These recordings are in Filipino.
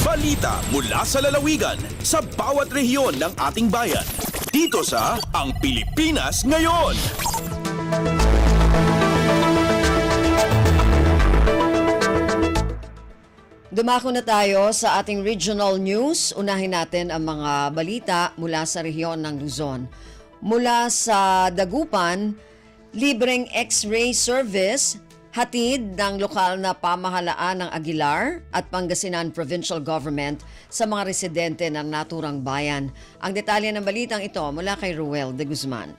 Balita mula sa lalawigan sa bawat rehiyon ng ating bayan. Dito sa Ang Pilipinas Ngayon. Dumako na tayo sa ating regional news. Unahin natin ang mga balita mula sa rehiyon ng Luzon. Mula sa Dagupan, libreng X-ray service hatid ng lokal na pamahalaan ng Aguilar at Pangasinan Provincial Government sa mga residente ng naturang bayan. Ang detalye ng balitang ito mula kay Ruel de Guzman.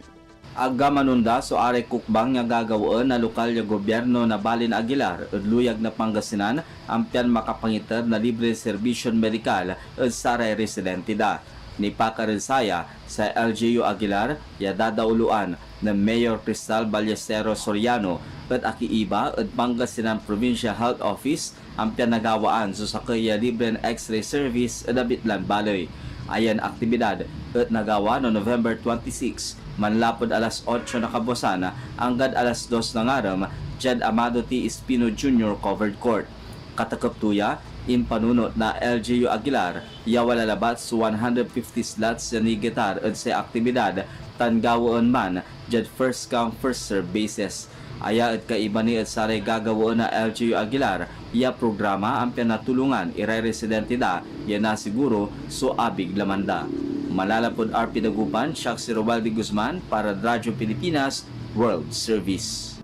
Aga manunda so are kukbang nga gagawon na lokal nga gobyerno na Balin Aguilar at luyag na Pangasinan ampian makapangitar na libre serbisyon medikal at saray residente da. Ni Pakarinsaya sa LGU Aguilar ya dadauluan ng Mayor Cristal Ballesteros Soriano at akiiba at Pangasinan Provincial Health Office ampian nagawaan so sa kaya libre X-ray service at Abitlan Baloy. Ayan aktibidad at nagawa no November 26 manlapod alas 8 na kabosana hanggang alas 2 ng aram Jed Amado T. Espino Jr. Covered Court. Katakap tuya, impanunot na LGU Aguilar, yawala labat sa 150 slots sa nigitar at sa aktibidad tangawon man Jed first come first serve basis. Aya at kaiba ni at saray gagawon na LGU Aguilar, iya programa ang pinatulungan ire-residente da, yan na siguro so abig lamanda. Malalapod RP Dagupan, siya si Robaldi Guzman para Radyo Pilipinas World Service.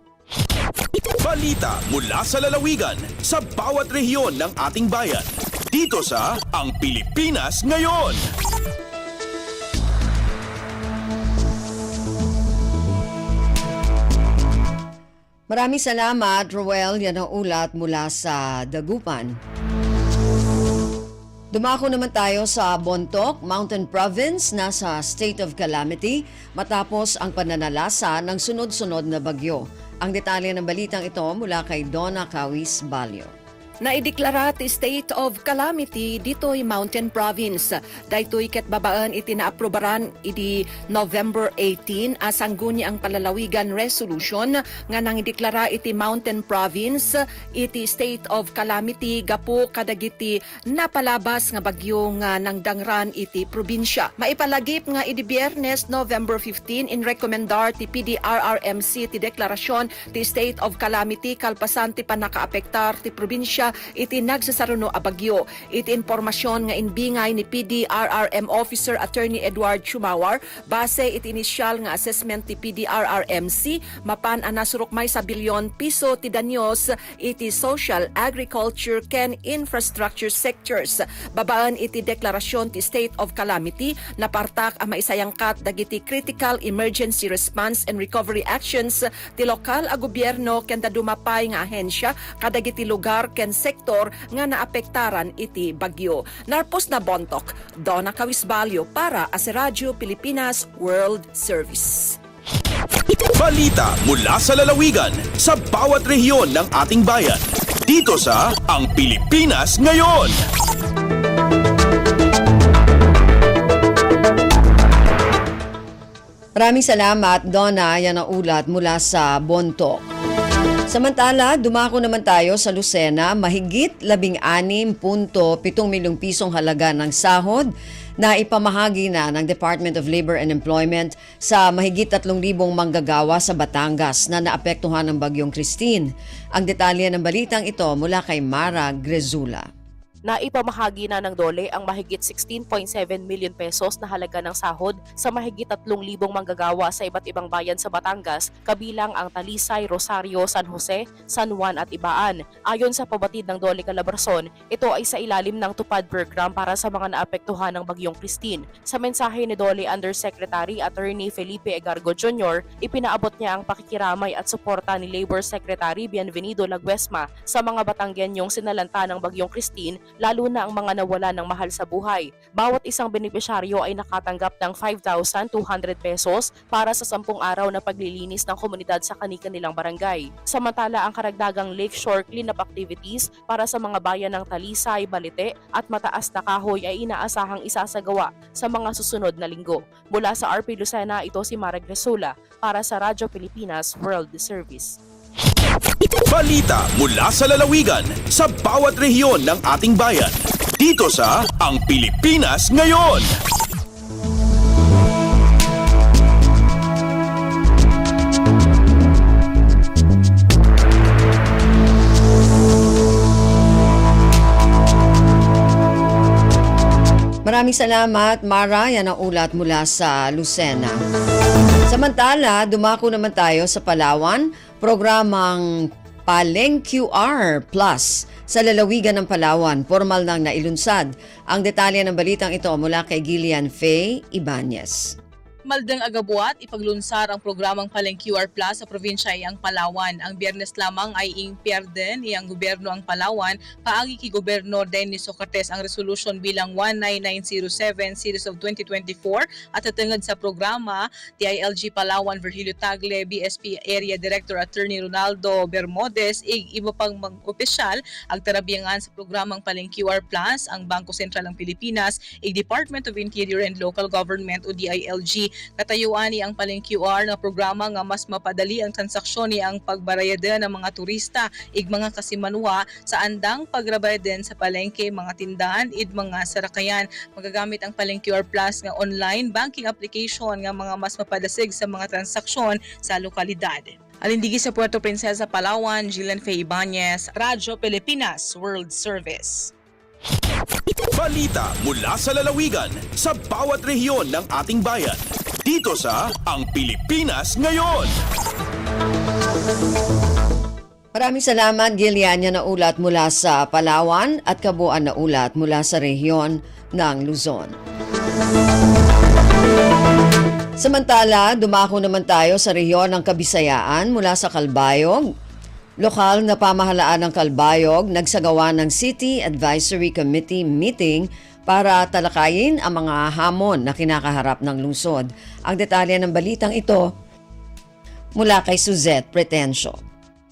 Balita mula sa lalawigan sa bawat rehiyon ng ating bayan. Dito sa Ang Pilipinas Ngayon. Maraming salamat, Roel. Yan ang ulat mula sa Dagupan. Dumako naman tayo sa Bontoc, Mountain Province, nasa state of calamity matapos ang pananalasa ng sunod-sunod na bagyo. Ang detalye ng balitang ito mula kay Donna Cawis Balyo. Naideklara ti state of calamity dito'y Mountain Province. Daytoy ket babaan iti naaprubaran iti November 18 asang gunya ang palalawigan resolution nga nang ideklara iti Mountain Province iti state of calamity gapu kadagiti napalabas nga bagyo nga nang dangran iti probinsya. Maipalagip nga iti Biyernes November 15 in recommendar ti PDRRMC ti deklarasyon ti state of calamity kalpasan ti panakaapektar ti probinsya iti nagsasaruno a bagyo. Iti informasyon nga inbingay ni PDRRM Officer Attorney Edward Chumawar base iti inisyal nga assessment ti PDRRMC mapan ang nasurukmay sa bilyon piso ti danyos iti social, agriculture, ken infrastructure sectors. Babaan iti deklarasyon ti state of calamity na partak ang maisayangkat dagiti critical emergency response and recovery actions ti lokal a gobyerno ken dadumapay nga ahensya kadagiti lugar ken sektor nga naapektaran iti bagyo. Narpos na Bontoc, Donna Cawis Balyo para sa Radyo Pilipinas World Service. Balita mula sa lalawigan sa bawat rehiyon ng ating bayan. Dito sa Ang Pilipinas Ngayon. Maraming salamat, Donna. Yan ang ulat mula sa Bontoc. Samantala, dumako naman tayo sa Lucena, mahigit 16.7 milyong pisong halaga ng sahod na ipamahagi na ng Department of Labor and Employment sa mahigit 3,000 manggagawa sa Batangas na naapektuhan ng Bagyong Christine. Ang detalye ng balitang ito mula kay Mara Grezula. Na ipamahagi na ng DOLE ang mahigit 16.7 million pesos na halaga ng sahod sa mahigit 3,000 manggagawa sa iba't ibang bayan sa Batangas, kabilang ang Talisay, Rosario, San Jose, San Juan at Ibaan. Ayon sa pabatid ng DOLE Calabarzon, ito ay sa ilalim ng tupad program para sa mga naapektuhan ng Bagyong Christine. Sa mensahe ni DOLE Undersecretary Attorney Felipe Egargo Jr., ipinaabot niya ang pakikiramay at suporta ni Labor Secretary Bienvenido Laguesma sa mga Batanggenyong sinalanta ng Bagyong Christine, lalo na ang mga nawala ng mahal sa buhay. Bawat isang benepisyaryo ay nakatanggap ng 5,200 pesos para sa 10 araw na paglilinis ng komunidad sa kani-kanilang barangay. Samantala, ang karagdagang lakeshore cleanup activities para sa mga bayan ng Talisay, Balite at Mataas na Kahoy ay inaasahang isasagawa sa mga susunod na linggo. Mula sa RP Lucena, ito si Mara Gresula para sa Radyo Pilipinas World Service. Balita mula sa lalawigan sa bawat rehiyon ng ating bayan. Dito sa Ang Pilipinas Ngayon. Maraming salamat, Mara. Yan ang ulat mula sa Lucena. Samantala, dumako naman tayo sa Palawan, programang Paleng QR Plus sa lalawigan ng Palawan. Formal nang nailunsad. Ang detalye ng balitang ito mula kay Gillian Faye Ibanez. Maldeng agabuat, ipaglunsar ang programang Paleng QR Plus sa probinsya ang Palawan. Ang Biyernes lamang ay impierden iyang gobyerno ang Palawan, paagi ki Gobyerno Dennis Socrates ang resolution bilang 19907 Series of 2024 at tatungod sa programa, DILG Palawan Virgilio Tagle, BSP Area Director Attorney Ronaldo Bermudez, iba pang mag-opisyal ang tarabiyangan sa programang Paleng QR Plus, ang Bangko Sentral ng Pilipinas, Department of Interior and Local Government o DILG. Katayuan ni ang Paleng QR na programa nga mas mapadali ang transaksyon ni ang pagbarayada ng mga turista ig mga kasimanwa sa andang pagrabayaden sa palengke, mga tindahan id mga sarakayan. Magagamit ang Paleng QR Plus nga online banking application nga mga mas mapadasig sa mga transaksyon sa lokalidad. Alindigi sa Puerto Princesa, Palawan, Gillian Faye Ibanez, Radyo Pilipinas World Service. Balita mula sa lalawigan sa bawat rehiyon ng ating bayan. Dito sa Ang Pilipinas Ngayon. Maraming salamat, Gillian. Yan na ulat mula sa Palawan at kabuuan na ulat mula sa rehiyon ng Luzon. Samantala, dumako naman tayo sa rehiyon ng Kabisayaan mula sa Calbayog. Lokal na pamahalaan ng Calbayog nagsagawa ng City Advisory Committee meeting para talakayin ang mga hamon na kinakaharap ng lungsod. Ang detalye ng balitang ito mula kay Suzette Pretencio.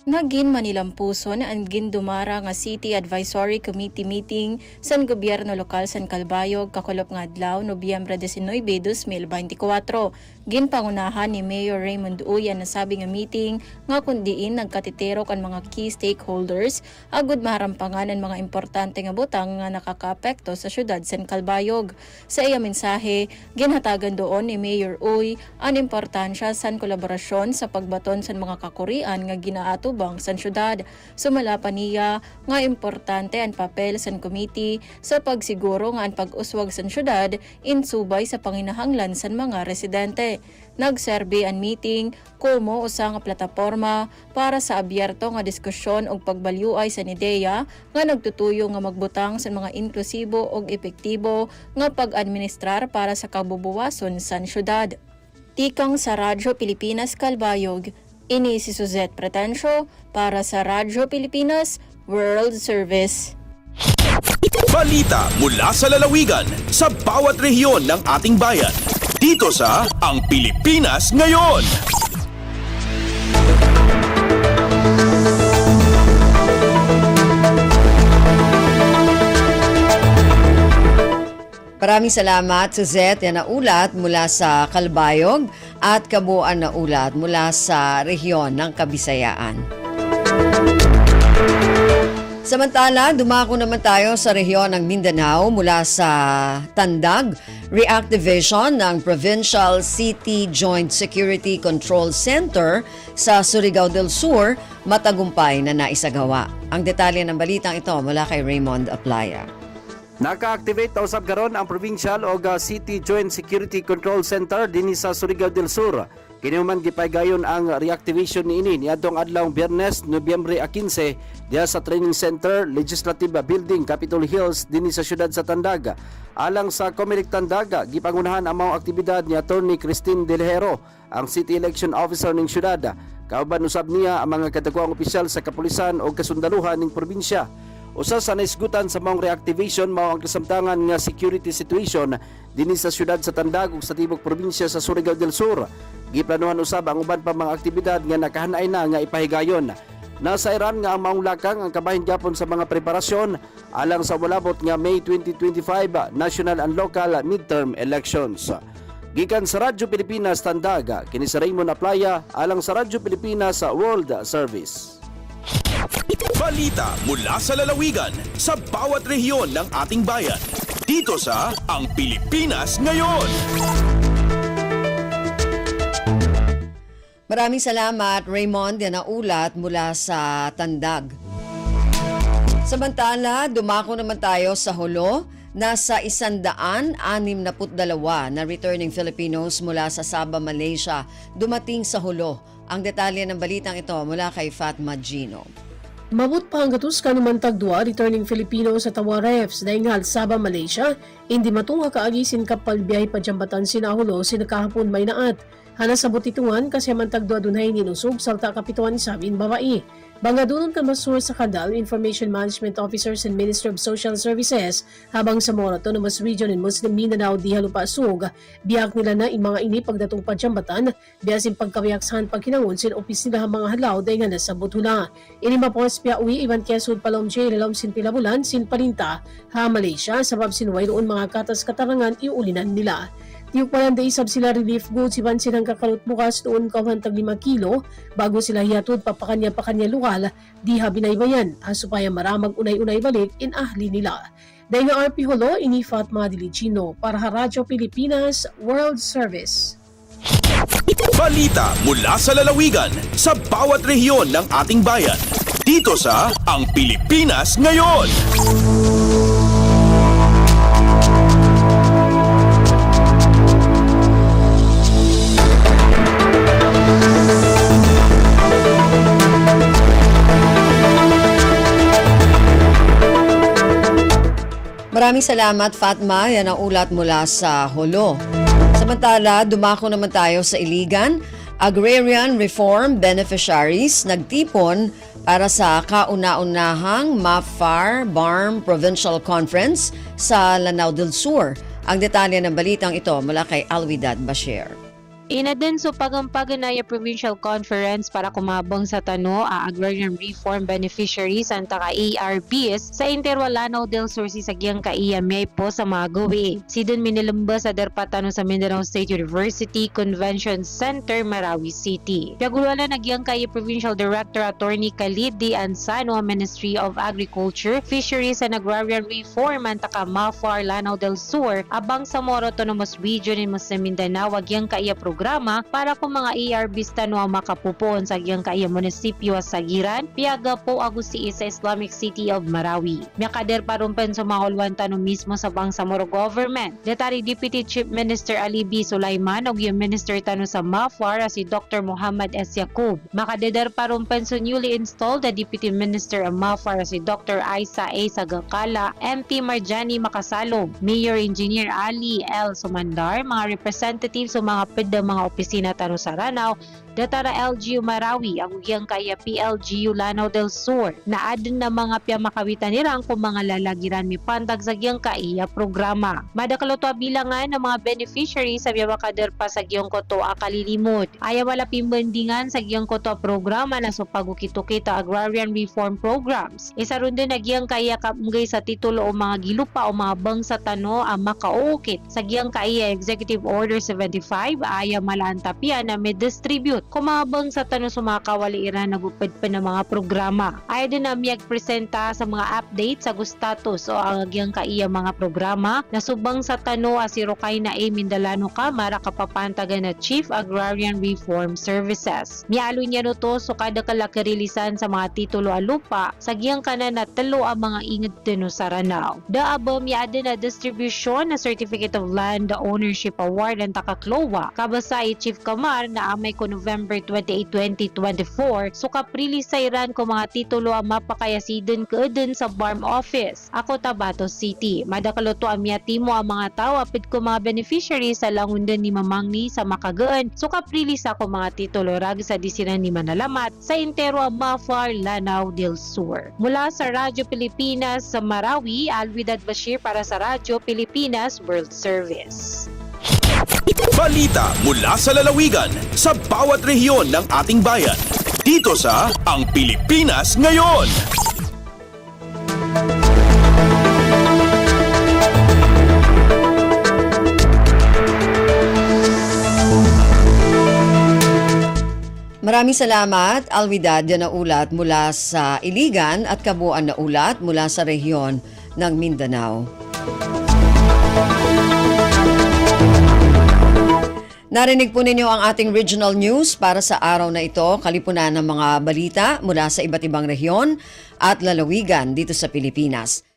Nagin Manilampuson ang gindumara nga City Advisory Committee meeting sa gobyerno lokal sa Calbayog kakulop nga adlaw Nobyembre 19, 2024. Ginpangunahan ni Mayor Raymond Uy ang nasabi nga meeting nga kundiin nagkatiterok ang mga key stakeholders agud maharampangan ang mga importante nga butang nga nakakaapekto sa syudad sa Calbayog. Sa iya mensahe, ginhatagan doon ni Mayor Uy ang importansya sa kolaborasyon sa pagbaton sa mga kakurian nga ginaato bang sa syudad. Sumala pa niya nga importante ang papel sa committee sa pagsiguro nga ang pag-uswag sa syudad insubay sa panginahanglan sa mga residente. Nagserbe ang meeting como usa nga plataporma para sa abyerto nga diskusyon og pagbalyuay sa ideya nga nagtutuyo nga magbutang sa mga inklusibo og epektibo nga pag-administrar para sa kabubuwason sa syudad. Tikang sa Radyo Pilipinas Calbayog, ini si Suzette Pretencio para sa Radyo Pilipinas World Service. Balita mula sa lalawigan sa bawat rehiyon ng ating bayan. Dito sa Ang Pilipinas Ngayon. Maraming salamat, Suzette. Yan na ulat mula sa Calbayog at kabuuan na ulat mula sa rehiyon ng Kabisayaan. Samantala, dumako naman tayo sa rehiyon ng Mindanao mula sa Tandag. Reactivation ng Provincial City Joint Security Control Center sa Surigao del Sur matagumpay na naisagawa. Ang detalye ng balitang ito mula kay Raymond Aplaya. Naka-activate daw sab karon ang Provincial o City Joint Security Control Center dinhi sa Surigao del Sur. Kinuman gipaygayon ang reactivation niini niadtong adlaw Biyernes, Nobyembre 15 diha sa Training Center, Legislative Building, Capitol Hills dinhi sa siyudad sa Tandag. Alang sa Comelec Tandag, gipangunahan ang mga aktibidad ni Attorney Christine Delhero, ang City Election Officer ning siyudad. Kauban usab niya ang mga kadakuang opisyal sa kapulisan o kasundaluhan ning probinsya. Usa sa naisgutan sa mong reactivation mao ang kasamtangan nga security situation dinhi sa siyudad sa Tandag ug sa tibok probinsya sa Surigao del Sur. Giplanuhan usab ang uban pa mga aktibidad nga nakahanay na nga ipahigayon. Nasa Iran nga ang maong lakang ang kabahin gapon sa mga preparasyon alang sa walabot nga May 2025 national and local midterm elections. Gikan sa Radyo Pilipinas Tandag, kini si Raymond Aplaya alang sa Radyo Pilipinas World Service. Balita mula sa lalawigan sa bawat rehiyon ng ating bayan. Dito sa Ang Pilipinas Ngayon. Maraming salamat, Raymond, yan ang ulat mula sa Tandag. Samantala, dumako naman tayo sa Hulo. Nasa 162 na returning Filipinos mula sa Sabah, Malaysia dumating sa Hulo. Ang detalye ng balitang ito mula kay Fatma Gino. Mabut pa ang gatus kanuman tagdua returning Filipino sa Tawarefs daingal Sabah, Malaysia, hindi matunga kaagisin kapal biyay pajambatan sinahulo sinakahapon may naat. Hana sa butitungan kasi mantagdua dunay ninusog salta kapituan sabin babae. Bangadunon ka masur sa Kadal, Information Management Officers and Minister of Social Services, habang sa mga Autonomous Region in Muslim Mindanao di halupasug, biyak nila na mga ini pagdatong padyambatan, biyasin pagkawiyaksahan pagkinangon sin opis nila mga halaw dahi nga nasabot hula. Ini mapos piawi Ivan Quezon Palom J. Lalom sin Pilabulan sin Parinta, ha Malaysia, sabab sinway roon mga katas katarangan iulinan nila. Tiyuk palang daisab sila relief goods iban silang kakalot bukas doon kahantag 5 kilo bago sila hiyatod papakanya luwal diha binaybayan asupaya maramag unay-unay balik in ahli nila. Dahil nga RP Hulo, ini Fatma Dilicino para sa Radyo Pilipinas World Service. Balita mula sa lalawigan sa bawat rehiyon ng ating bayan. Dito sa Ang Pilipinas Ngayon. Maraming salamat, Fatma. Yan ang ulat mula sa Hulo. Samantala, dumako naman tayo sa Iligan. Agrarian Reform Beneficiaries nagtipon para sa kauna-unahang MAFAR BARM Provincial Conference sa Lanao del Sur. Ang detalye ng balitang ito mula kay Alwidad Bashir. Inaden sa pagampaganaya Provincial Conference para kumabang sa tano a Agrarian Reform Beneficiaries ang taka-ARBs sa Interwalanaw del Sur si Sagyang Kaiyamay po sa mga gawi. Sidon minilamba sa derpatano sa Mindanao State University Convention Center, Marawi City. Pagulwala nagyang kay Provincial Director Attorney Khalid D. Ansano, Ministry of Agriculture, Fisheries and Agrarian Reform ang taka-MAFAR Lanao del Sur abang sa Moro Autonomous Region in Muslim Mindanao wagyang kaiya programa para kung mga ARBs tano ang makapupon sa giyang kaya munisipyo sa Sagiran, piyaga po agusti sa Islamic City of Marawi. Miyakader parumpen sa mga hulwan tano mismo sa Bangsamoro Government. Datari Deputy Chief Minister Ali B. Sulaiman o yung Minister tano sa MAFAR si Dr. Muhammad S. Yaqub. Makadeder parumpen sa newly installed the Deputy Minister of MAFAR si Dr. Aisa A. Sagakala, MP Marjani Makasalong, Mayor Engineer Ali L. Sumandar, mga representatives sa mga mga opisina tano sa Lanao, datara LGU Marawi, ang ugyang kaya PLGU Lanao del Sur, na adin na mga piyamakawitan nirang kung mga lalagiran mi pantag sa giyang kaiya programa. Madakaloto bilangan ng mga beneficiaries sa biyamakader pa sa giyang koto akalilimot. Ayaw wala pimbendingan sa giyang koto programa na so pagukito-kita agrarian reform programs. Isa ron din na giyang kaya kapungay sa titulo o mga gilupa o mga bang sa tano ang makaukit sa giyang kaya Executive Order 75 ayaw malantapian na may distribute kumabang sa tanong sa mga kawaliiran nagupad pa ng mga programa. Ayaw din na miyag presenta sa mga update sa gustatus o ang agyang kaiya mga programa na subang sa tanong si Rokay na A. Mindalano Kamara kapapantagan na Chief Agrarian Reform Services. Mialo niya no to so kada kalakirilisan sa mga titulo a lupa sa giyang kanan na talo ang mga inged dino sa Lanao. Daabo miada na distribution na Certificate of Land Ownership Award ang takaklowa kabasay Chief Kamar na amay ko November 28, 2024 so kaprili sa Iran ko mga titulo ang mapakayasidin kaedin sa BARM Office. Ako Tabato City. Madakaloto amyatimo ang mga tao apit ko mga beneficiaries sa langundan ni Mamangni sa Makagaan so kaprili sa ko mga titulo rag sa disinan ni Manalamat sa Intero MAFAR Lanao del Sur. Mula sa Radyo Pilipinas sa Marawi, Alwidad Bashir para sa Radyo Pilipinas World Service. Balita mula sa lalawigan sa bawat rehiyon ng ating bayan. Dito sa Ang Pilipinas Ngayon. Maraming salamat, Alwidad, yan na ulat mula sa Iligan at kabuuan na ulat mula sa rehiyon ng Mindanao. Narinig po ninyo ang ating regional news para sa araw na ito, kalipunan ng mga balita mula sa iba't ibang rehiyon at lalawigan dito sa Pilipinas.